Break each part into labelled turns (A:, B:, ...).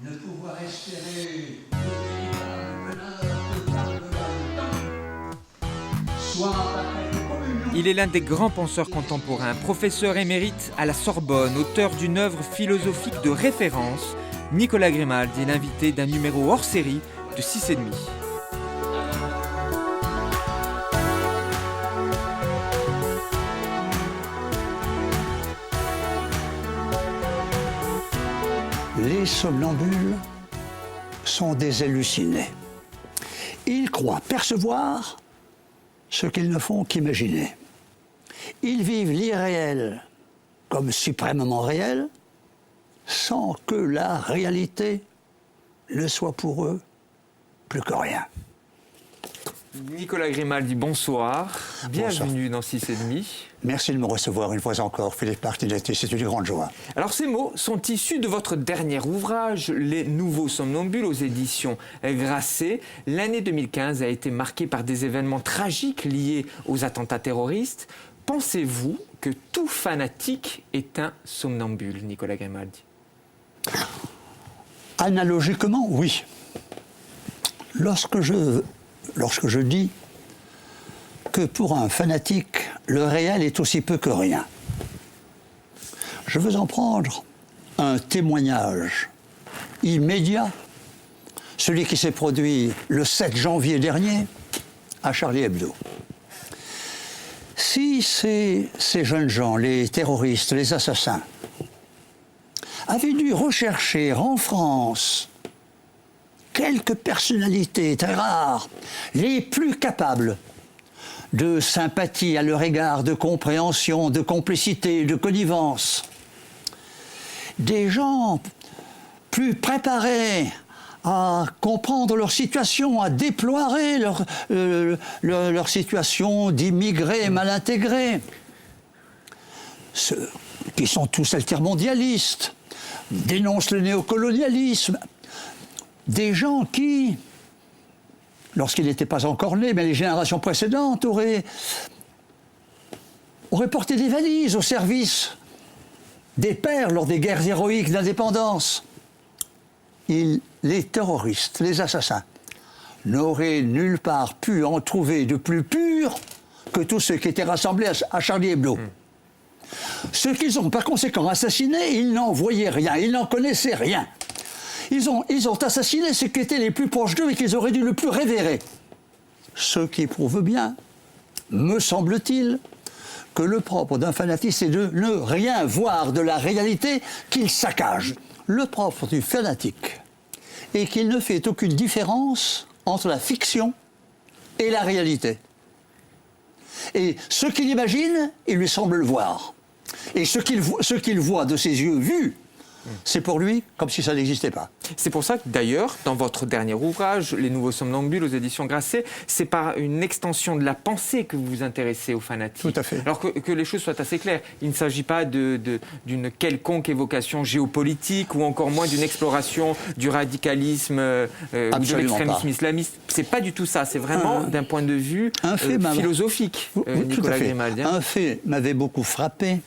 A: ne pouvoir espérer le véritable bonheur que parle le temps, soit par quelque communion.
B: Il est l'un des grands penseurs contemporains, professeur émérite à la Sorbonne, auteur d'une œuvre philosophique de référence. Nicolas Grimaldi est l'invité d'un numéro hors série de 6,5.
A: Les somnambules sont des hallucinés. Ils croient percevoir ce qu'ils ne font qu'imaginer. Ils vivent l'irréel comme suprêmement réel, sans que la réalité ne soit pour eux plus que rien.
B: Nicolas Grimaldi, bonsoir. Bienvenue dans 6,5.
A: Merci de me recevoir une fois encore, Philippe Martinetti, c'est une grande joie.
B: Alors ces mots sont issus de votre dernier ouvrage, Les Nouveaux Somnambules, aux éditions Grasset. L'année 2015 a été marquée par des événements tragiques liés aux attentats terroristes. Pensez-vous que tout fanatique est un somnambule, Nicolas Grimaldi?
A: Analogiquement, oui. Lorsque je dis que pour un fanatique, le réel est aussi peu que rien, je veux en prendre un témoignage immédiat, celui qui s'est produit le 7 janvier dernier à Charlie Hebdo. Si ces jeunes gens, les terroristes, les assassins, avaient dû rechercher en France quelques personnalités très rares, les plus capables de sympathie à leur égard, de compréhension, de complicité, de connivence, des gens plus préparés à comprendre leur situation, à déplorer leur situation d'immigrés mal intégrés, ceux qui sont tous altermondialistes, dénoncent le néocolonialisme, des gens qui, lorsqu'ils n'étaient pas encore nés, mais les générations précédentes auraient porté des valises au service des pères lors des guerres héroïques d'indépendance. Les terroristes, les assassins, n'auraient nulle part pu en trouver de plus pur que tous ceux qui étaient rassemblés à Charlie Hebdo. Ceux qu'ils ont par conséquent assassinés, ils n'en voyaient rien, ils n'en connaissaient rien. Ils ont assassiné ceux qui étaient les plus proches d'eux et qu'ils auraient dû le plus révérer. Ce qui prouve bien, me semble-t-il, que le propre d'un fanatique, c'est de ne rien voir de la réalité qu'il saccage. Le propre du fanatique est qu'il ne fait aucune différence entre la fiction et la réalité. Et ce qu'il imagine, il lui semble le voir. Et ce qu'il voit de ses yeux vus, c'est pour lui comme si ça n'existait pas.
B: C'est pour ça que d'ailleurs, dans votre dernier ouvrage, Les Nouveaux Somnambules, aux éditions Grasset, c'est par une extension de la pensée que vous vous intéressez aux fanatiques.
A: Tout à fait.
B: Alors que les choses soient assez claires, il ne s'agit pas d'une quelconque évocation géopolitique ou encore moins d'une exploration du radicalisme ou de l'extrémisme islamiste. C'est pas du tout ça, c'est vraiment d'un point de vue philosophique, Nicolas Grimaldi.
A: Un fait m'avait beaucoup frappé.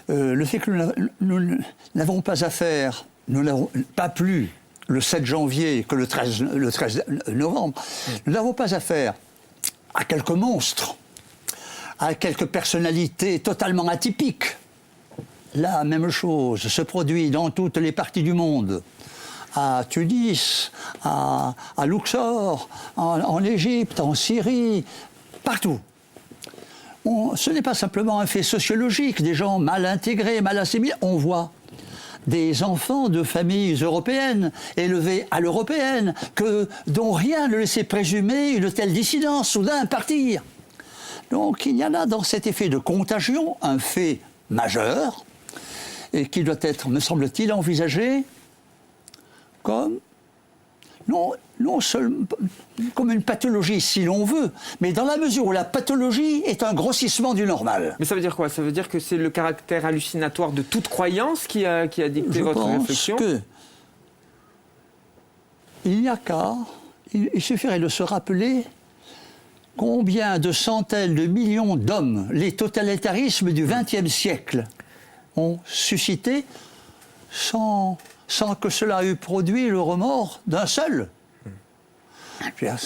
A: Le fait que nous n'avons pas affaire, nous n'avons pas plus le 7 janvier que le 13 novembre, nous n'avons pas affaire à quelques monstres, à quelques personnalités totalement atypiques. La même chose se produit dans toutes les parties du monde, à Tunis, à Luxor, en Égypte, en Syrie, partout. Ce n'est pas simplement un fait sociologique, des gens mal intégrés, mal assimilés. On voit des enfants de familles européennes, élevés à l'européenne, dont rien ne laissait présumer une telle dissidence, soudain partir. Donc il y en a dans cet effet de contagion un fait majeur, et qui doit être, me semble-t-il, envisagé comme non seulement comme une pathologie, si l'on veut, mais dans la mesure où la pathologie est un grossissement du normal.
B: Mais ça veut dire quoi? Ça veut dire que c'est le caractère hallucinatoire de toute croyance qui a dicté votre réflexion?
A: Je pense qu'il n'y a qu'à... Il suffirait de se rappeler combien de centaines de millions d'hommes les totalitarismes du XXe siècle ont suscité sans sans que cela eût produit le remords d'un seul.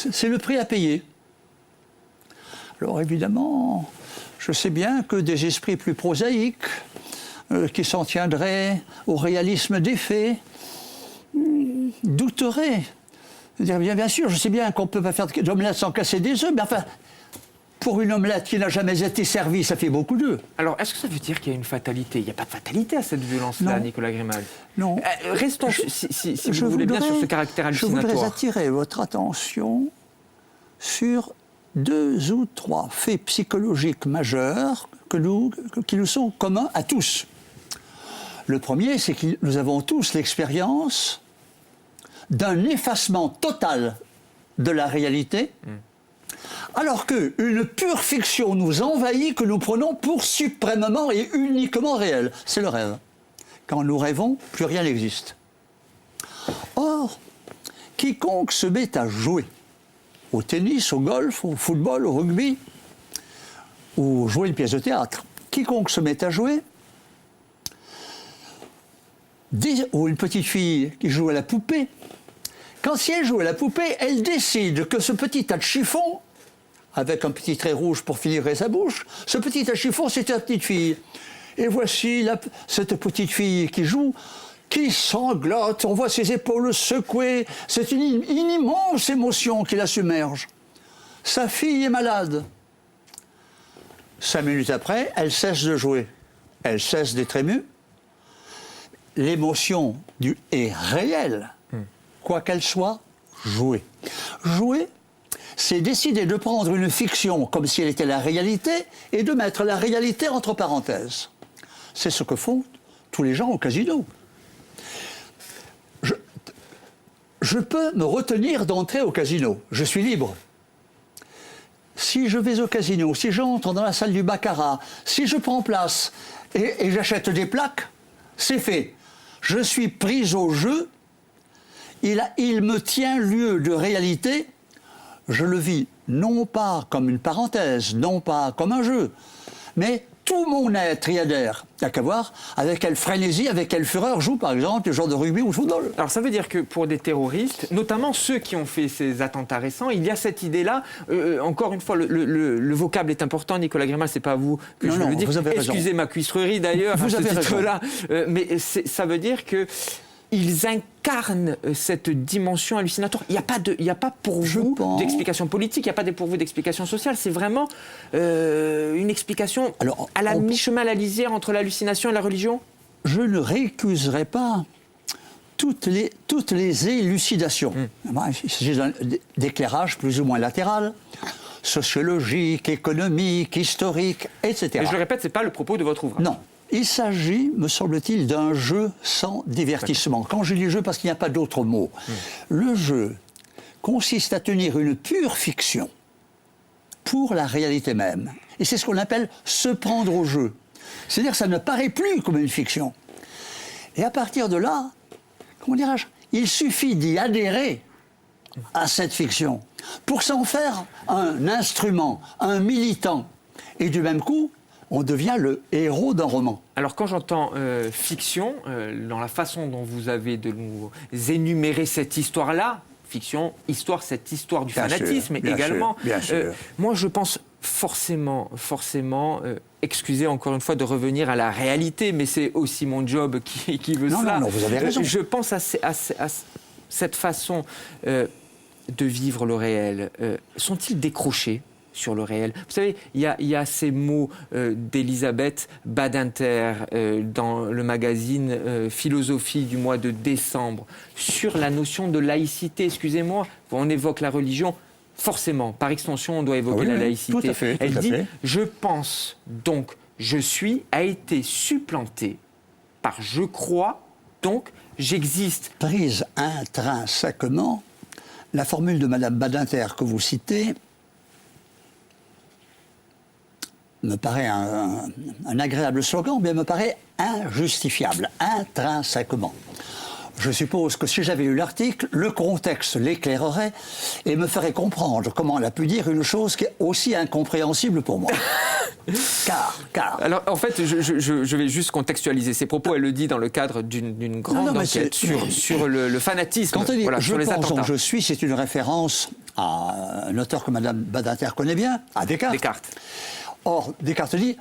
A: C'est le prix à payer. Alors évidemment, je sais bien que des esprits plus prosaïques, qui s'en tiendraient au réalisme des faits, douteraient. Bien sûr, je sais bien qu'on ne peut pas faire d'omelette sans casser des œufs, mais enfin, pour une omelette qui n'a jamais été servie, ça fait beaucoup d'œufs.
B: Alors, est-ce que ça veut dire qu'il y a une fatalité? Il n'y a pas de fatalité à cette violence-là, Nicolas Grimal.
A: Non.
B: Restons, si vous voulez bien, sur ce caractère hallucinatoire.
A: Je voudrais attirer votre attention sur 2 ou 3 faits psychologiques majeurs qui nous sont communs à tous. Le premier, c'est que nous avons tous l'expérience d'un effacement total de la réalité, alors qu'une pure fiction nous envahit que nous prenons pour suprêmement et uniquement réelle. C'est le rêve. Quand nous rêvons, plus rien n'existe. Or, quiconque se met à jouer, au tennis, au golf, au football, au rugby, ou jouer une pièce de théâtre, quiconque se met à jouer, ou une petite fille qui joue à la poupée, quand si elle joue à la poupée, elle décide que ce petit tas de chiffon, avec un petit trait rouge pour filigrner sa bouche, ce petit tas de chiffon, c'est la petite fille. Et voici cette petite fille qui joue, qui sanglote, on voit ses épaules secouer, c'est une immense émotion qui la submerge. Sa fille est malade. 5 minutes après, elle cesse de jouer. Elle cesse d'être émue. L'émotion est réelle, quoi qu'elle soit, jouée. Jouer, c'est décider de prendre une fiction comme si elle était la réalité et de mettre la réalité entre parenthèses. C'est ce que font tous les gens au casino. Je peux me retenir d'entrer au casino, je suis libre. Si je vais au casino, si j'entre dans la salle du baccarat, si je prends place et j'achète des plaques, c'est fait. Je suis pris au jeu, il me tient lieu de réalité, je le vis non pas comme une parenthèse, non pas comme un jeu, mais tout mon être y adhère. Il n'y a qu'à voir avec quelle frénésie, avec quelle fureur joue par exemple le genre de rugby ou de football.
B: Alors ça veut dire que pour des terroristes, notamment ceux qui ont fait ces attentats récents, il y a cette idée-là, encore une fois, le vocable est important, Nicolas Grimal, c'est pas à vous que je veux le dire. Excusez ma cuistrerie d'ailleurs, à ce titre-là, mais ça veut dire que ils incarnent cette dimension hallucinatoire. Il n'y a pas pour vous d'explication politique, il n'y a pas pour vous d'explication sociale. C'est vraiment une explication à la mi-chemin, à la lisière entre l'hallucination et la religion.
A: Je ne récuserai pas toutes les élucidations. Il s'agit d'éclairage plus ou moins latéral, sociologique, économique, historique, etc.
B: Mais je le répète, ce n'est pas le propos de votre ouvrage.
A: Non. Il s'agit, me semble-t-il, d'un jeu sans divertissement. Quand je dis jeu, parce qu'il n'y a pas d'autre mot. Le jeu consiste à tenir une pure fiction pour la réalité même. Et c'est ce qu'on appelle se prendre au jeu. C'est-à-dire que ça ne paraît plus comme une fiction. Et à partir de là, comment dirais-je, il suffit d'y adhérer à cette fiction pour s'en faire un instrument, un militant. Et du même coup, on devient le héros d'un roman.
B: Alors quand j'entends fiction, dans la façon dont vous avez de nous énumérer cette histoire-là, fiction, histoire, cette histoire du fanatisme également,
A: bien sûr.
B: Moi je pense forcément, excusez encore une fois de revenir à la réalité, mais c'est aussi mon job qui veut cela.
A: Non, vous avez raison.
B: Je pense à cette façon de vivre le réel. Sont-ils décrochés sur le réel? Vous savez, il y a ces mots d'Elisabeth Badinter dans le magazine Philosophie du mois de décembre sur la notion de laïcité. Excusez-moi, on évoque la religion, forcément, par extension, on doit évoquer la laïcité.
A: Tout à fait,
B: Elle dit « Je pense, donc je suis » a été supplanté par « je crois », donc j'existe.
A: Prise intrinsèquement, la formule de Madame Badinter que vous citez me paraît un agréable slogan, mais me paraît injustifiable, intrinsèquement. Je suppose que si j'avais lu l'article, le contexte l'éclairerait et me ferait comprendre comment elle a pu dire une chose qui est aussi incompréhensible pour moi. Car.
B: Alors, en fait, je vais juste contextualiser ses propos. Elle le dit dans le cadre d'une grande enquête sur le fanatisme,
A: quand elle dit,
B: sur les attentats.
A: Donc je suis, c'est une référence à un auteur que Mme Badinter connaît bien, à Descartes. Or, Descartes dit,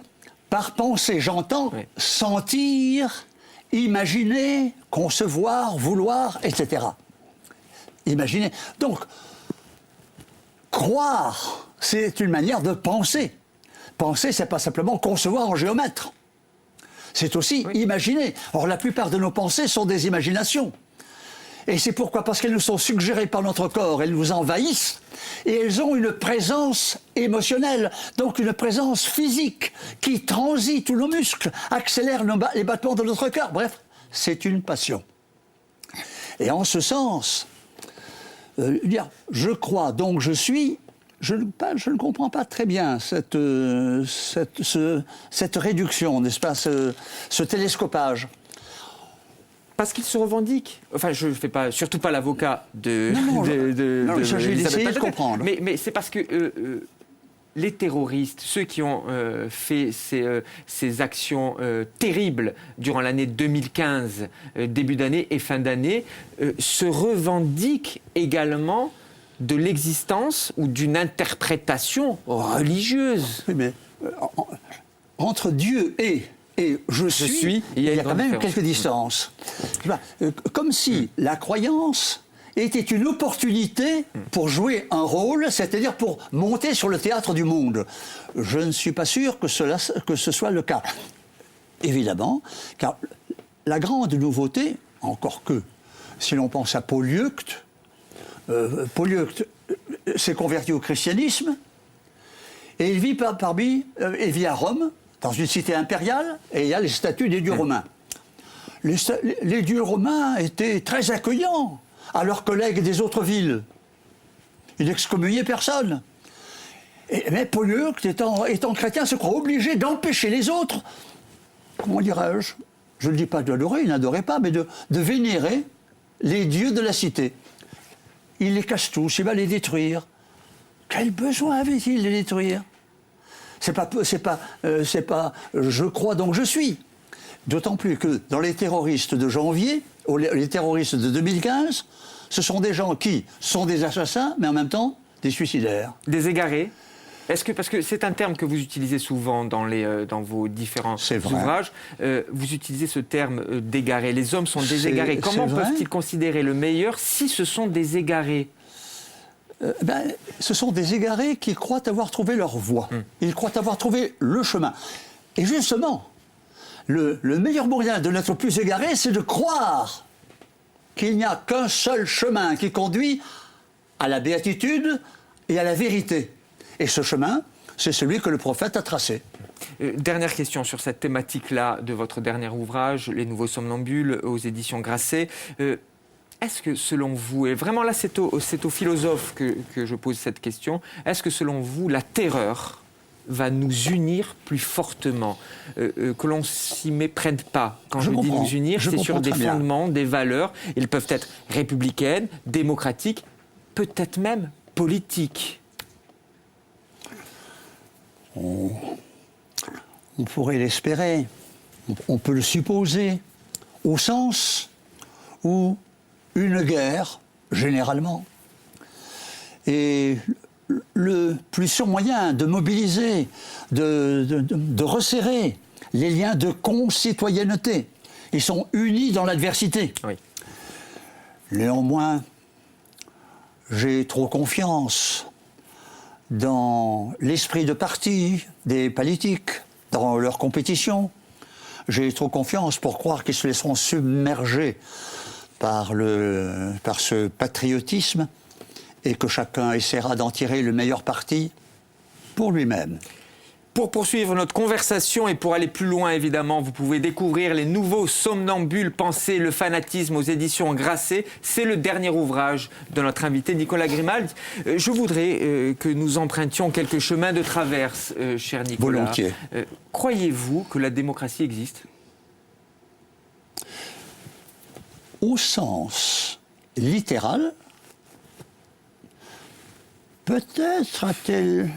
A: par pensée, j'entends sentir, imaginer, concevoir, vouloir, etc. Imaginer. Donc, croire, c'est une manière de penser. Penser, c'est pas simplement concevoir en géomètre. C'est aussi imaginer. Or, la plupart de nos pensées sont des imaginations. Et c'est pourquoi? Parce qu'elles nous sont suggérées par notre corps, elles nous envahissent, et elles ont une présence émotionnelle, donc une présence physique, qui transite tous nos muscles, accélère les battements de notre cœur. Bref, c'est une passion. Et en ce sens, dire « je crois, donc je suis », je ne comprends pas très bien cette réduction, n'est-ce pas, ce télescopage.
B: Parce qu'il se revendique. Enfin, je ne fais pas, surtout pas l'avocat de
A: il s'agit d'essayer de comprendre.
B: Mais c'est parce que les terroristes, ceux qui ont fait ces actions terribles durant l'année 2015, début d'année et fin d'année, se revendiquent également de l'existence ou d'une interprétation religieuse.
A: Oui, mais entre Dieu et je suis, il y a quand même quelques distances. Comme si la croyance était une opportunité pour jouer un rôle, c'est-à-dire pour monter sur le théâtre du monde. Je ne suis pas sûr que ce soit le cas. Évidemment, car la grande nouveauté, encore que, si l'on pense à Polyeucte, Polyeucte s'est converti au christianisme et il vit il vit à Rome, dans une cité impériale, et il y a les statues des dieux romains. Les dieux romains étaient très accueillants à leurs collègues des autres villes. Ils n'excommuniaient personne. Mais Polyeucte, étant chrétien, se croit obligé d'empêcher les autres, comment dirais-je, je ne dis pas d'adorer, il n'adorait pas, mais de vénérer les dieux de la cité. Il les cache tous, il va les détruire. Quel besoin avait-il de les détruire? C'est pas je crois donc je suis. D'autant plus que dans les terroristes de janvier, ou les terroristes de 2015, ce sont des gens qui sont des assassins, mais en même temps des suicidaires.
B: Des égarés. Est-ce que, parce que c'est un terme que vous utilisez souvent dans vos différents ouvrages, vous utilisez ce terme d'égaré. Les hommes sont des égarés. Comment peuvent-ils considérer le meilleur si ce sont des égarés?
A: Ce sont des égarés qui croient avoir trouvé leur voie. Ils croient avoir trouvé le chemin. Et justement, le meilleur moyen de n'être plus égaré, c'est de croire qu'il n'y a qu'un seul chemin qui conduit à la béatitude et à la vérité. Et ce chemin, c'est celui que le prophète a tracé.
B: Dernière question sur cette thématique-là de votre dernier ouvrage, Les Nouveaux Somnambules, aux éditions Grasset. Est-ce que, selon vous, et vraiment là c'est aux philosophes que je pose cette question, est-ce que selon vous, la terreur va nous unir plus fortement, que l'on s'y méprenne pas? Quand je dis nous unir, c'est sur des fondements, des valeurs. Ils peuvent être républicaines, démocratiques, peut-être même politiques.
A: On pourrait l'espérer, on peut le supposer, au sens où une guerre, généralement, est le plus sûr moyen de mobiliser, de resserrer les liens de concitoyenneté. Ils sont unis dans l'adversité. Oui. Néanmoins, j'ai trop confiance dans l'esprit de parti des politiques, dans leur compétition. J'ai trop confiance pour croire qu'ils se laisseront submerger par ce patriotisme et que chacun essaiera d'en tirer le meilleur parti pour lui-même.
B: Pour poursuivre notre conversation et pour aller plus loin, évidemment, vous pouvez découvrir Les Nouveaux Somnambules, penser le fanatisme aux éditions Grasset. C'est le dernier ouvrage de notre invité Nicolas Grimaldi. Je voudrais que nous empruntions quelques chemins de traverse, cher Nicolas.
A: Volontiers.
B: Croyez-vous que la démocratie existe ?
A: Au sens littéral, peut-être a-t-elle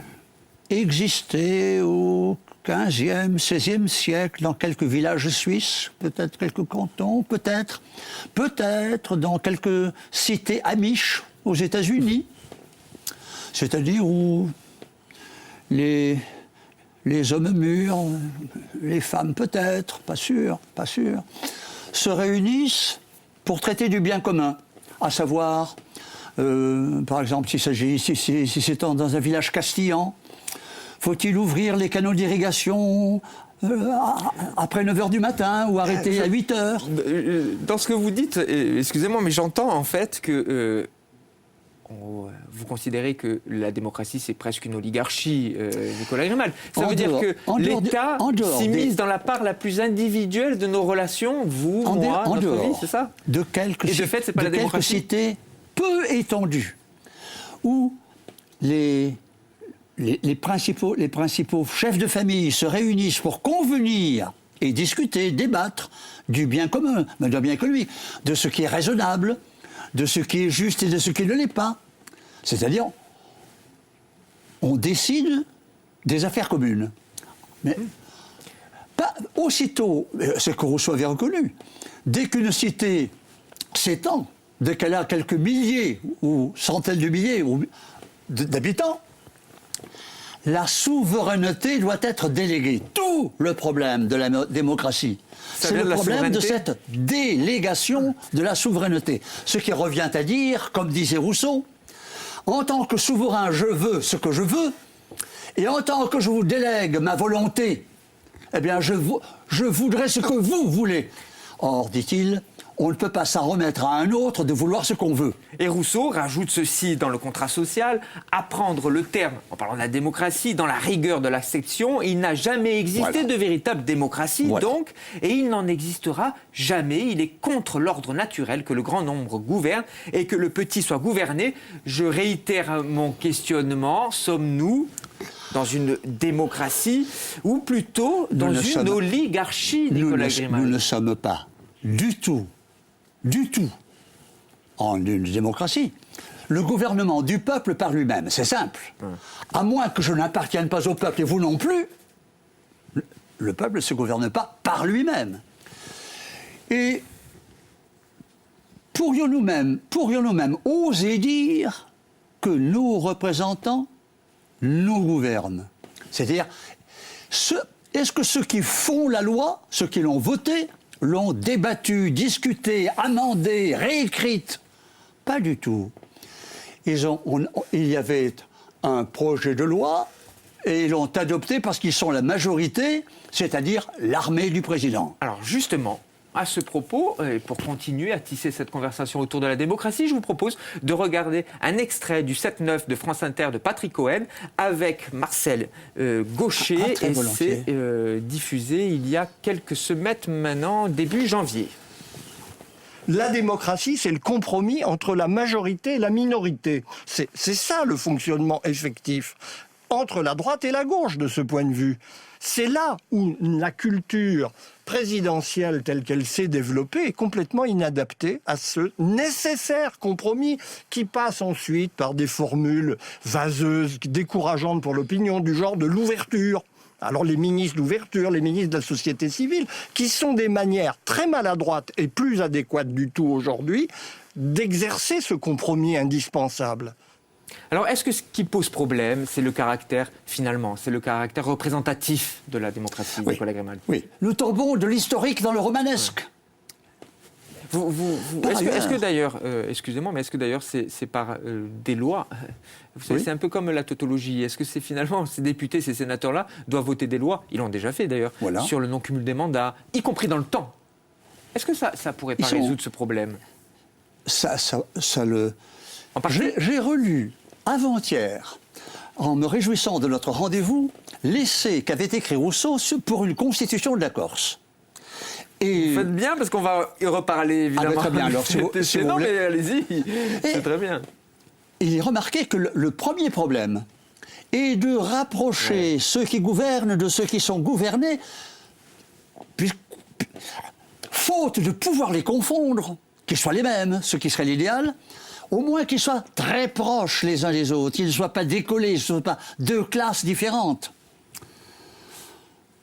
A: existé ou 15e, 16e siècle, dans quelques villages suisses, peut-être quelques cantons, peut-être dans quelques cités amish aux États-Unis, c'est-à-dire où les hommes mûrs, les femmes peut-être, pas sûr, se réunissent pour traiter du bien commun, à savoir, par exemple, si c'est dans un village castillan, faut-il ouvrir les canaux d'irrigation après 9h du matin ou arrêter à 8h?
B: Dans ce que vous dites, excusez-moi, mais j'entends en fait que vous considérez que la démocratie c'est presque une oligarchie, Nicolas Grimal. Ça veut dire que l'État s'immisce dans la part la plus individuelle de nos relations, vous, moi, notre vie, c'est ça?
A: De quelques cités peu étendues, où les principaux chefs de famille se réunissent pour convenir et discuter, débattre du bien commun, mais d'un bien économique, de ce qui est raisonnable, de ce qui est juste et de ce qui ne l'est pas. C'est-à-dire, on décide des affaires communes. Mais pas aussitôt, c'est que Rousseau avait reconnu, dès qu'une cité s'étend, dès qu'elle a quelques milliers ou centaines de milliers d'habitants, la souveraineté doit être déléguée. Tout le problème de la démocratie, c'est le problème de cette délégation de la souveraineté. Ce qui revient à dire, comme disait Rousseau, en tant que souverain, je veux ce que je veux, et en tant que je vous délègue ma volonté, eh bien je voudrais ce que vous voulez. Or, dit-il, on ne peut pas s'en remettre à un autre de vouloir ce qu'on veut.
B: Et Rousseau rajoute ceci dans le contrat social, apprendre le terme, en parlant de la démocratie, dans la rigueur de la section, il n'a jamais existé de véritable démocratie, donc, et il n'en existera jamais. Il est contre l'ordre naturel que le grand nombre gouverne et que le petit soit gouverné. Je réitère mon questionnement, sommes-nous dans une démocratie ou plutôt dans une oligarchie, Nicolas Grimal?
A: Nous ne sommes pas du tout en une démocratie. Le gouvernement du peuple par lui-même, c'est simple. À moins que je n'appartienne pas au peuple et vous non plus, le peuple ne se gouverne pas par lui-même. Et pourrions-nous même oser dire que nos représentants nous gouvernent? C'est-à-dire, est-ce que ceux qui font la loi, ceux qui l'ont votée, l'ont débattue, discutée, amendée, réécrite? Pas du tout. Il y avait un projet de loi et ils l'ont adopté parce qu'ils sont la majorité, c'est-à-dire l'armée du président.
B: Alors justement, à ce propos, et pour continuer à tisser cette conversation autour de la démocratie, je vous propose de regarder un extrait du 7-9 de France Inter de Patrick Cohen avec Marcel Gaucher, et c'est diffusé il y a quelques semaines maintenant, début janvier.
C: La démocratie, c'est le compromis entre la majorité et la minorité. C'est ça le fonctionnement effectif entre la droite et la gauche de ce point de vue. C'est là où la culture présidentielle telle qu'elle s'est développée est complètement inadaptée à ce nécessaire compromis qui passe ensuite par des formules vaseuses, décourageantes pour l'opinion, du genre de l'ouverture. Alors les ministres d'ouverture, les ministres de la société civile, qui sont des manières très maladroites et plus adéquates du tout aujourd'hui d'exercer ce compromis indispensable.
B: Alors, est-ce que ce qui pose problème, c'est le caractère, finalement, c'est le caractère représentatif de la démocratie, Nicolas Grimal?
A: Oui. Nous tombons de l'historique dans le romanesque.
B: Est-ce que d'ailleurs, excusez-moi, mais est-ce que d'ailleurs c'est par des lois? Vous savez, c'est un peu comme la tautologie. Est-ce que c'est finalement ces députés, ces sénateurs-là doivent voter des lois? Ils l'ont déjà fait d'ailleurs, sur le non-cumul des mandats, y compris dans le temps. Est-ce que ça pourrait pas résoudre ce problème?
A: J'ai relu avant-hier, en me réjouissant de notre rendez-vous, l'essai qu'avait écrit Rousseau pour une constitution de la Corse.
B: Et vous faites bien, parce qu'on va y reparler, évidemment.
A: Ah, très bien, alors, si vous
B: non, mais allez-y, c'est très bien.
A: Il est remarqué que le premier problème est de rapprocher ceux qui gouvernent de ceux qui sont gouvernés, faute de pouvoir les confondre, qu'ils soient les mêmes, ce qui serait l'idéal, au moins qu'ils soient très proches les uns des autres, qu'ils ne soient pas décollés, qu'ils ne soient pas deux classes différentes.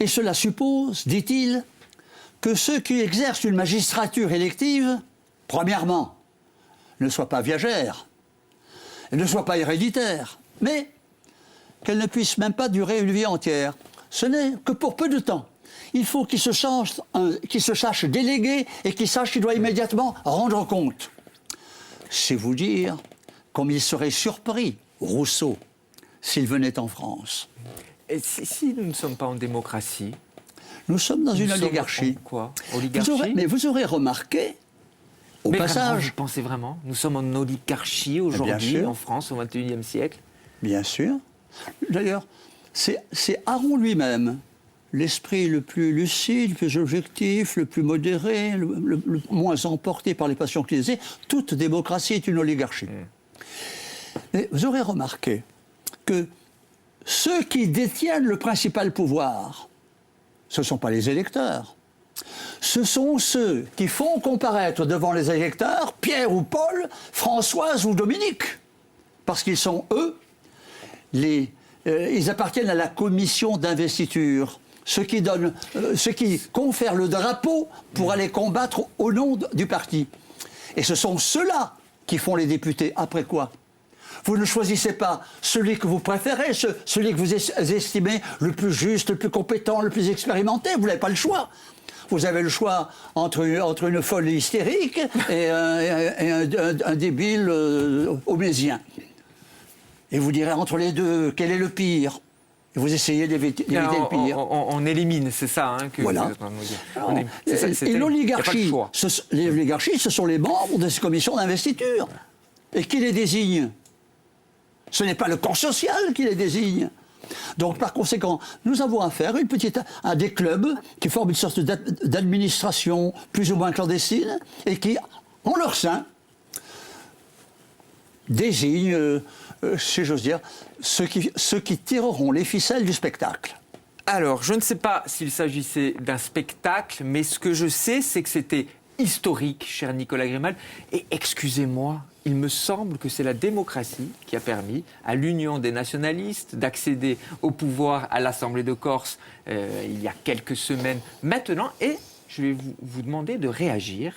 A: Et cela suppose, dit-il, que ceux qui exercent une magistrature élective, premièrement, ne soient pas viagères, et ne soient pas héréditaires, mais qu'elles ne puissent même pas durer une vie entière. Ce n'est que pour peu de temps. Il faut qu'il se sache déléguer et qu'il sache qu'il doit immédiatement rendre compte. C'est vous dire comme il serait surpris, Rousseau, s'il venait en France.
B: Et si nous ne sommes pas en démocratie?
A: Nous sommes dans une oligarchie.
B: Quoi? Oligarchie?
A: Mais vous aurez remarqué, au passage...
B: Vraiment, vous pensez vraiment? Nous sommes en oligarchie aujourd'hui, en France, au XXIe siècle?
A: Bien sûr. D'ailleurs, c'est Aron lui-même, l'esprit le plus lucide, le plus objectif, le plus modéré, le moins emporté par les passions qu'il disait. Toute démocratie est une oligarchie. Mais vous aurez remarqué que ceux qui détiennent le principal pouvoir, ce ne sont pas les électeurs. Ce sont ceux qui font comparaître devant les électeurs Pierre ou Paul, Françoise ou Dominique. Parce qu'ils sont, eux, ils appartiennent à la commission d'investiture. Ceux qui confèrent le drapeau pour aller combattre au nom du parti. Et ce sont ceux-là qui font les députés. Après quoi? Vous ne choisissez pas celui que vous préférez, celui que vous estimez le plus juste, le plus compétent, le plus expérimenté. Vous n'avez pas le choix. Vous avez le choix entre une folle hystérique et un débile homésien. Et vous direz entre les deux, quel est le pire? Et vous essayez d'éviter le pire.
B: On élimine, c'est ça hein, que
A: voilà.
B: vous êtes en train de dire.
A: Et l'oligarchie, ce sont les membres de ces commissions d'investiture. Et qui les désigne? Ce n'est pas le corps social qui les désigne. Donc, par conséquent, nous avons affaire à des clubs qui forment une sorte d'administration plus ou moins clandestine et qui, en leur sein, désignent, si j'ose dire, ceux qui tireront les ficelles du spectacle.
B: Alors, je ne sais pas s'il s'agissait d'un spectacle, mais ce que je sais, c'est que c'était historique, cher Nicolas Grimal. Et excusez-moi, il me semble que c'est la démocratie qui a permis à l'Union des nationalistes d'accéder au pouvoir à l'Assemblée de Corse il y a quelques semaines maintenant. Et je vais vous demander de réagir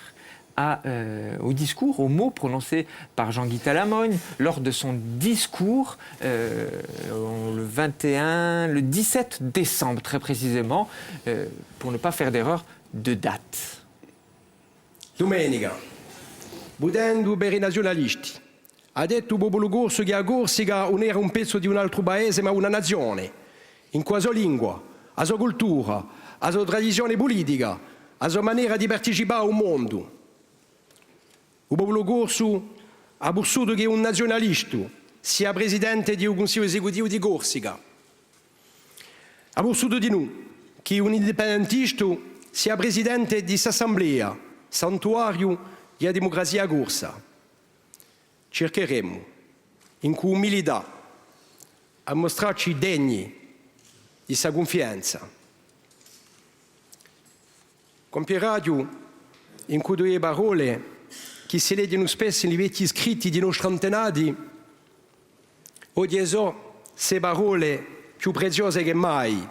B: au discours, aux mots prononcés par Jean-Guy Talamogne lors de son discours le 17 décembre, très précisément, pour ne pas faire d'erreur de date.
D: Domenica, budendo per i nazionalisti, ha detto popolo corso che a Corsica non era un pezzo di un altro paese ma una nazione, in qua sua lingua, la sua cultura, la sua tradizione politica, la sua maniera di partecipare al mondo. Il popolo corso ha vissuto che un nazionalista sia presidente del Consiglio esecutivo di Corsica. Ha vissuto di noi che un indipendentista sia presidente di questa assemblea, santuario della democrazia corsa. Cercheremo, in con umiltà, a mostrarci degni di questa confianza. Compie in cui due parole che si leggono spesso nei vecchi scritti di nostri antenati, oggi so se parole più preziose che mai.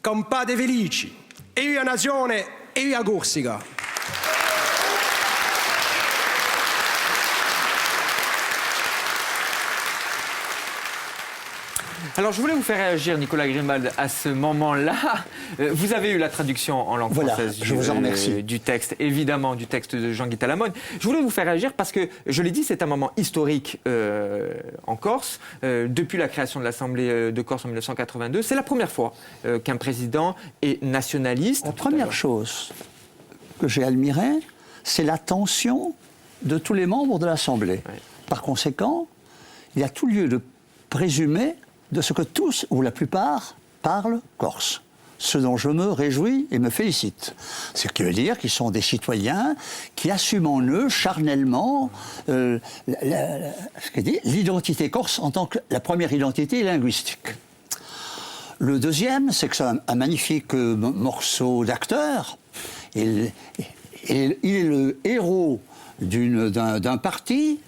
D: Campate felici, e via nazione, e via Corsica!
B: Alors, je voulais vous faire réagir, Nicolas Grimal, à ce moment-là. Vous avez eu la traduction en langue française
A: je vous en remercie.
B: Du texte, évidemment, du texte de Jean-Guy Talamogne. Je voulais vous faire réagir parce que, je l'ai dit, c'est un moment historique en Corse. Depuis la création de l'Assemblée de Corse en 1982, c'est la première fois qu'un président est nationaliste.
A: La première chose que j'ai admirée, c'est l'attention de tous les membres de l'Assemblée. Ouais. Par conséquent, il y a tout lieu de présumer de ce que tous, ou la plupart, parlent corse. Ce dont je me réjouis et me félicite. Ce qui veut dire qu'ils sont des citoyens qui assument en eux charnellement l'identité corse en tant que la première identité linguistique. Le deuxième, c'est que c'est un magnifique morceau d'acteur. Il est le héros d'un parti.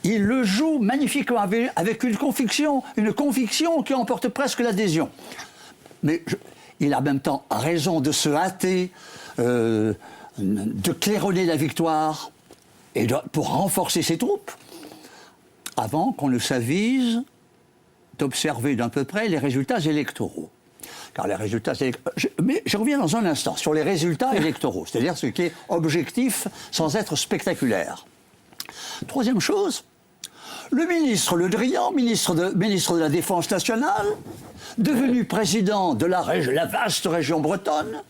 A: Il le joue magnifiquement avec une conviction qui emporte presque l'adhésion. Mais il a en même temps raison de se hâter, de claironner la victoire, pour renforcer ses troupes, avant qu'on ne s'avise d'observer d'un peu près les résultats électoraux. Car les résultats électoraux... Mais je reviens dans un instant sur les résultats électoraux, c'est-à-dire ce qui est objectif sans être spectaculaire. Troisième chose, le ministre Le Drian, ministre de la Défense nationale, devenu président de la vaste région bretonne,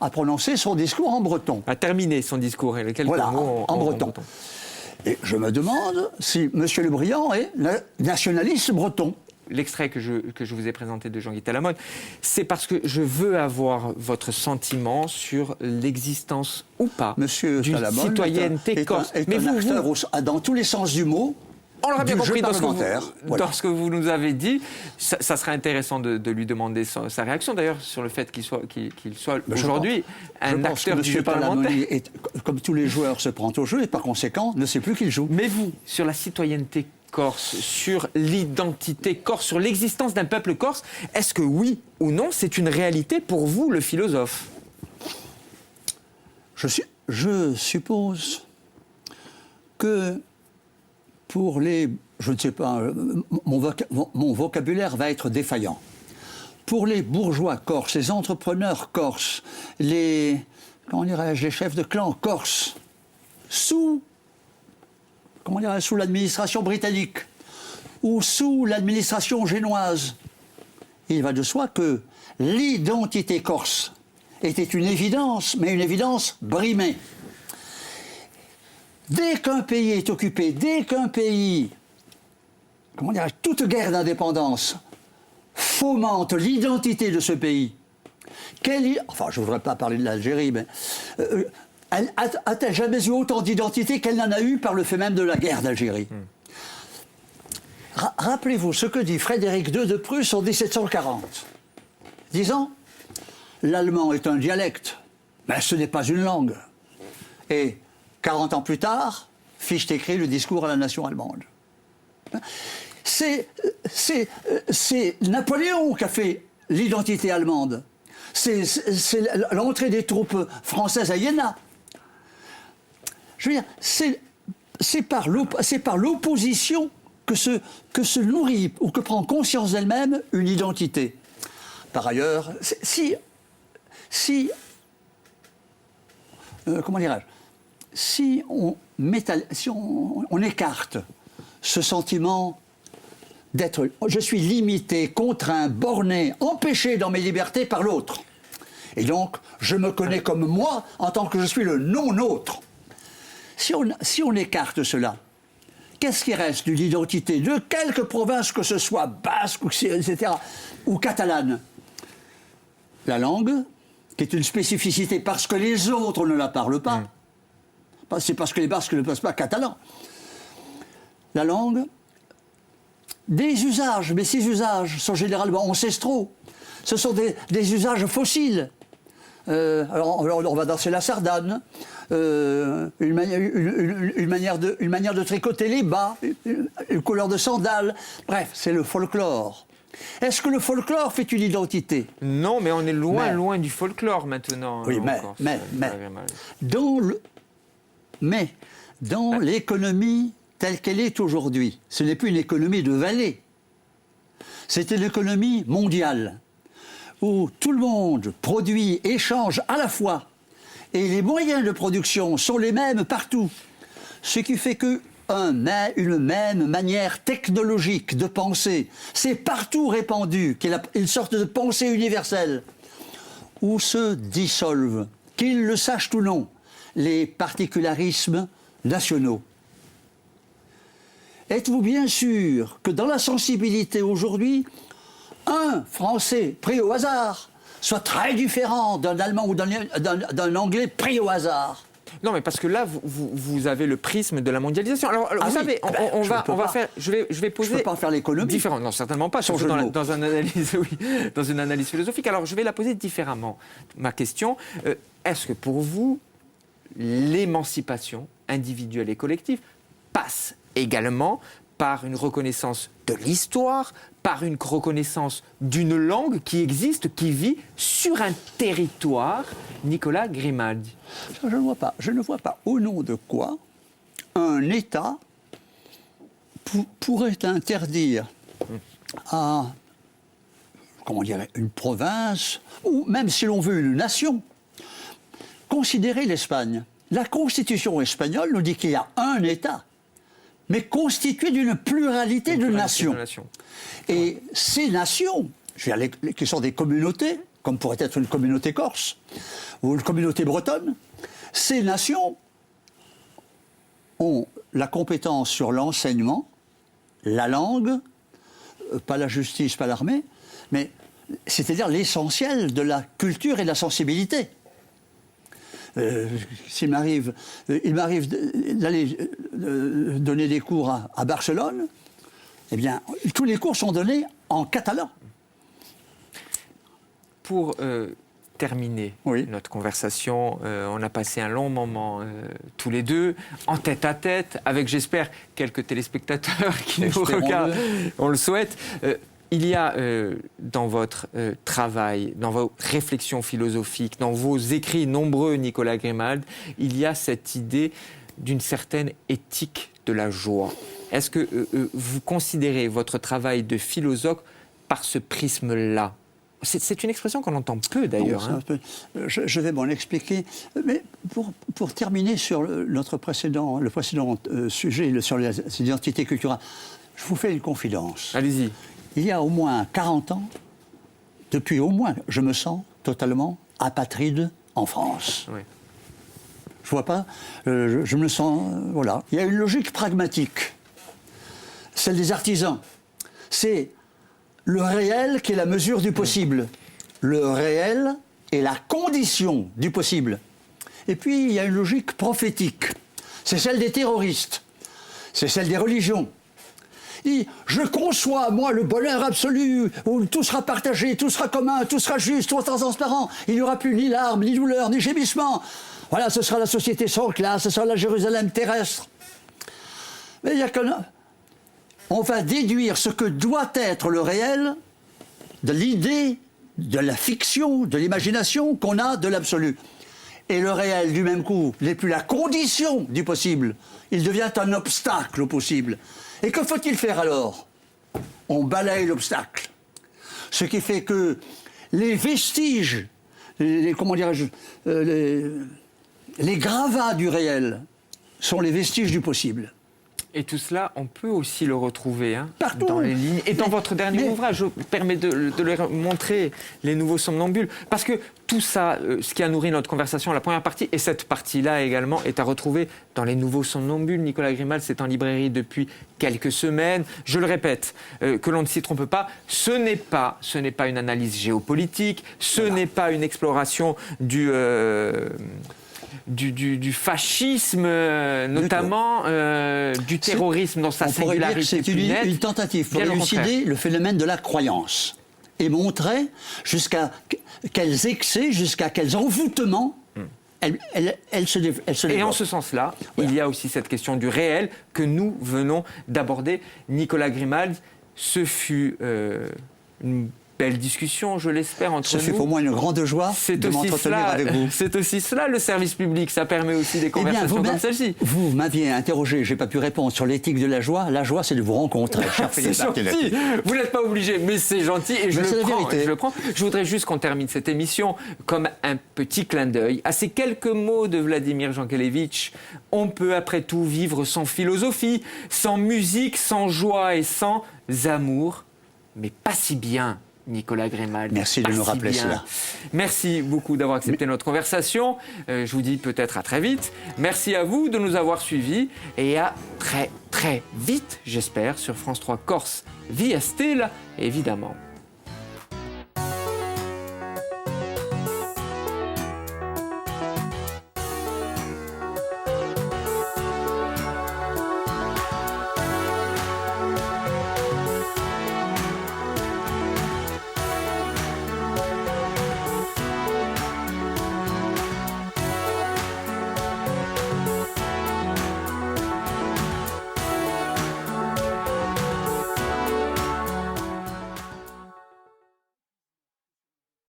A: a prononcé son discours en breton.
B: A terminé son discours, et quelques mots
A: en breton. Et je me demande si M. Le Drian est nationaliste breton.
B: L'extrait que je vous ai présenté de Jean-Guy Talamone, c'est parce que je veux avoir votre sentiment sur l'existence ou pas d'une citoyenneté corse.
A: Mais un acteur dans tous les sens du mot.
B: On l'aura bien compris dans ce que vous nous avez dit. Ça serait intéressant de lui demander sa réaction, d'ailleurs, sur le fait qu'il soit aujourd'hui un acteur du jeu parlementaire.
A: Comme tous les joueurs, se prend au jeu et par conséquent ne sait plus qu'il joue.
B: Mais vous, sur la citoyenneté corse, sur l'identité corse, sur l'existence d'un peuple corse, est-ce que oui ou non, c'est une réalité pour vous, le philosophe ?
A: Je suppose que pour les... Je ne sais pas, mon vocabulaire va être défaillant. Pour les bourgeois corses, les entrepreneurs corses, les chefs de clan corses, sous l'administration britannique ou sous l'administration génoise, il va de soi que l'identité corse était une évidence, mais une évidence brimée. Dès qu'un pays est occupé, dès qu'un pays, toute guerre d'indépendance fomente l'identité de ce pays, je ne voudrais pas parler de l'Algérie, mais a-t-elle jamais eu autant d'identité qu'elle n'en a eu par le fait même de la guerre d'Algérie ? Rappelez-vous ce que dit Frédéric II de Prusse en 1740, disant « L'allemand est un dialecte, mais ce n'est pas une langue. » Et 40 ans plus tard, Fichte écrit le discours à la nation allemande. C'est Napoléon qui a fait l'identité allemande. C'est l'entrée des troupes françaises à Iéna. Je veux dire, c'est par l'opposition que se nourrit ou que prend conscience d'elle-même une identité. Par ailleurs, si on écarte ce sentiment d'être... Je suis limité, contraint, borné, empêché dans mes libertés par l'autre. Et donc, je me connais comme moi en tant que je suis le non-autre. Si on écarte cela, qu'est-ce qui reste d'une identité de quelque province que ce soit, basque, etc., ou catalane ? La langue, qui est une spécificité parce que les autres ne la parlent pas. C'est parce que les Basques ne parlent pas catalan. La langue, des usages, mais ces usages sont généralement ancestraux. Ce sont des usages fossiles. Alors on va danser la sardane, une manière de tricoter les bas, une couleur de sandales. Bref, c'est le folklore. Est-ce que le folklore fait une identité ?
B: Non, mais on est loin du folklore maintenant.
A: Oui, mais dans l'économie telle qu'elle est aujourd'hui, ce n'est plus une économie de vallée. C'est une économie mondiale, où tout le monde produit, échange à la fois, et les moyens de production sont les mêmes partout. Ce qui fait que une même manière technologique de penser, c'est partout répandu, qu'il y a une sorte de pensée universelle, où se dissolvent, qu'ils le sachent ou non, les particularismes nationaux. Êtes-vous bien sûr que dans la sensibilité aujourd'hui, un Français pris au hasard soit très différent d'un Allemand ou d'un Anglais pris au hasard?
B: Non, mais parce que là, vous avez le prisme de la mondialisation. Alors, vous savez, je vais poser...
A: Je ne peux pas faire l'économie.
B: Différent. Non, certainement pas, surtout dans une analyse philosophique. Alors, je vais la poser différemment. Ma question, est-ce que pour vous, l'émancipation individuelle et collective passe également par une reconnaissance de l'histoire, par une reconnaissance d'une langue qui existe, qui vit sur un territoire. Nicolas Grimaldi.
A: Je ne vois pas au nom de quoi un État pourrait interdire à, comment dire, une province, ou même si l'on veut une nation, considérer l'Espagne. La Constitution espagnole nous dit qu'il y a un État, mais constitué d'une pluralité de nations. Et ces nations, qui sont des communautés, comme pourrait être une communauté corse ou une communauté bretonne, ces nations ont la compétence sur l'enseignement, la langue, pas la justice, pas l'armée, mais c'est-à-dire l'essentiel de la culture et de la sensibilité. Il m'arrive d'aller donner des cours à Barcelone, eh bien, tous les cours sont donnés en catalan.
B: Pour terminer notre conversation, on a passé un long moment tous les deux, en tête à tête, avec, j'espère, quelques téléspectateurs qui nous regardent, on le souhaite. Il y a dans votre travail, dans vos réflexions philosophiques, dans vos écrits nombreux, Nicolas Grimaldi, il y a cette idée d'une certaine éthique de la joie. Est-ce que vous considérez votre travail de philosophe par ce prisme-là ? C'est une expression qu'on entend peu d'ailleurs.
A: Je vais m'en expliquer. Mais pour terminer sur le précédent sujet, sur les identités culturelles, je vous fais une confidence.
B: Allez-y.
A: Il y a au moins 40 ans, depuis au moins, je me sens totalement apatride en France. Oui. Je vois pas, je me sens, voilà. Il y a une logique pragmatique, celle des artisans. C'est le réel qui est la mesure du possible. Le réel est la condition du possible. Et puis, il y a une logique prophétique. C'est celle des terroristes. C'est celle des religions. Je conçois, moi, le bonheur absolu, où tout sera partagé, tout sera commun, tout sera juste, tout sera transparent. Il n'y aura plus ni larmes, ni douleurs, ni gémissements. Voilà, ce sera la société sans classe, ce sera la Jérusalem terrestre. Mais il y a que... On va déduire ce que doit être le réel de l'idée, de la fiction, de l'imagination qu'on a de l'absolu. Et le réel, du même coup, n'est plus la condition du possible. Il devient un obstacle au possible. Et que faut-il faire alors ? On balaye l'obstacle. Ce qui fait que les vestiges, les gravats du réel sont les vestiges du possible.
B: Et tout cela, on peut aussi le retrouver
A: partout,
B: dans les lignes. Et dans votre dernier ouvrage, je me permets de le montrer, Les Nouveaux Somnambules. Parce que tout ça, ce qui a nourri notre conversation, la première partie, et cette partie-là également, est à retrouver dans Les Nouveaux Somnambules. Nicolas Grimaldi, c'est en librairie depuis quelques semaines. Je le répète, que l'on ne s'y trompe pas, ce n'est pas une analyse géopolitique, ce n'est pas une exploration du fascisme, notamment du terrorisme dans sa singularité.
A: C'est une tentative pour élucider le phénomène de la croyance et montrer jusqu'à quels excès, jusqu'à quels envoûtements elle se développe.
B: Et en ce sens-là, il y a aussi cette question du réel que nous venons d'aborder. Nicolas Grimaldi, ce fut une belle discussion, je l'espère, entre nous.
A: Ça fait pour moi une grande joie de m'entretenir avec vous.
B: C'est aussi cela, le service public. Ça permet aussi des conversations comme celle-ci.
A: Vous m'aviez interrogé, je n'ai pas pu répondre sur l'éthique de la joie. La joie, c'est de vous rencontrer, cher Philippe.
B: C'est gentil. Vous n'êtes pas obligé, mais c'est gentil et je le prends. Je voudrais juste qu'on termine cette émission comme un petit clin d'œil à ces quelques mots de Vladimir Jankélévitch. On peut après tout vivre sans philosophie, sans musique, sans joie et sans amour, mais pas si bien. Nicolas Grimaldi.
A: Merci de nous rappeler cela.
B: Merci beaucoup d'avoir accepté notre conversation. Je vous dis peut-être à très vite. Merci à vous de nous avoir suivis et à très très vite, j'espère, sur France 3 Corse via Stella, évidemment.